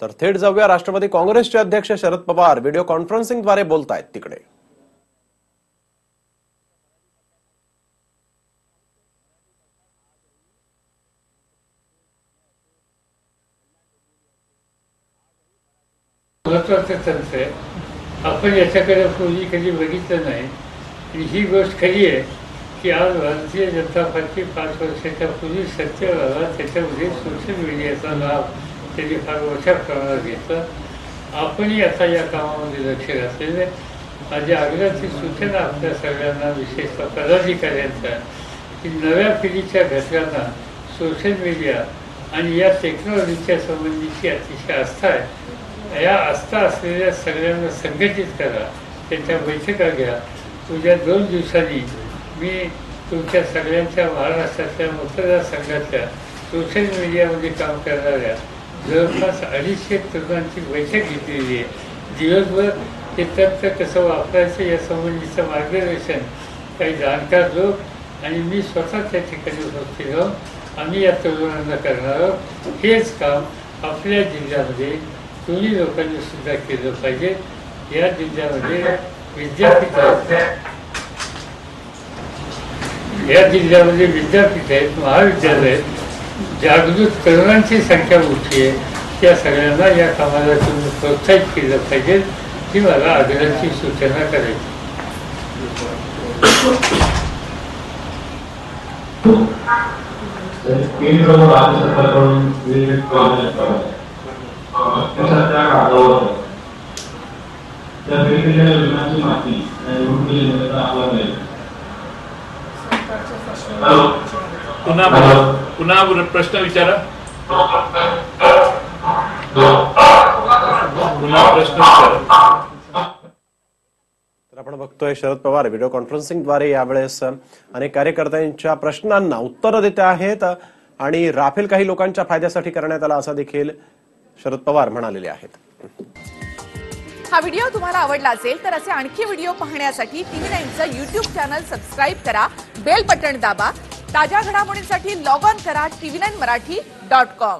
तर थेट जाऊया राष्ट्रवादी काँग्रेसचे अध्यक्ष शरद पवार व्हिडिओ कॉन्फरन्सिंगद्वारे बोलतायत तिकडे। महत्वाचं तंत्र आहे, आपण याच्याकडे पूर्वी कधी बघितलं नाही आणि ही गोष्ट खरी आहे की आज भारतीय जनता पार्टी 5 वर्षाच्या पूर्वी सत्तेवर आला, त्याच्यामध्ये सोशल मीडियाचा लाभ त्यांनी फार मोठ्या प्रमाणात घेतला। आपणही आता या कामामध्ये लक्ष घातलेलं आहे। माझी आग्रहाची सूचना आपल्या सगळ्यांना, विशेषतः पदाधिकाऱ्यांचा, की नव्या पिढीच्या घटकांना सोशल मीडिया आणि या टेक्नॉलॉजीच्या संबंधीची अतिशय आस्था आहे। या आस्था असलेल्या सगळ्यांना संघटित करा, त्यांच्या बैठका घ्या। उद्या 2 दिवसांनी मी तुमच्या सगळ्यांच्या महाराष्ट्रातल्या मतदारसंघातल्या सोशल मीडियामध्ये काम करणाऱ्या जवळपास 250 तरुणांची बैठक घेतलेली आहे। दिवसभर हे तंत्र कसं वापरायचं या संबंधीचं मार्गदर्शन काही जाणकार लोक आणि मी स्वतः त्या ठिकाणी उपस्थित राहून आम्ही या तरुणांना करणार आहोत। हेच काम आपल्या जिल्ह्यामध्ये दोन्ही लोकांनी सुद्धा केलं पाहिजे। या जिल्ह्यामध्ये विद्यापीठ आहेत, महाविद्यालय आहेत, जागृत तरुणांची संख्या मोठी आहे। त्या सगळ्यांना या कामाला तुम्ही प्रोत्साहित केलं पाहिजे, ही मला आग्रहाची सूचना करायची। केंद्र व राज्य सरकारकडून विविध त्या वेगवेगळ्या योजनांची माहिती आपल्याला मिळेल। पुन्हा प्रश्न विचारा। पुन्हा प्रश्न विचारा। तर आपण बघतोय शरद पवार व्हिडिओ कॉन्फरन्सिंगद्वारे यावेळेस अनेक कार्यकर्त्यांच्या प्रश्नांना उत्तर देत आहेत आणि राफेल काही लोकांच्या फायद्यासाठी करण्यात आला असं देखील शरद पवार म्हणालेले आहेत। हा व्हिडिओ तुम्हाला आवडला असेल तर असे आणखी व्हिडिओ पाहण्यासाठी TV9चं YouTube चॅनल सबस्क्राइब करा, बेल बटन दाबा। ताज्या घडामोडींसाठी लॉग ऑन करा tv9marathi.com।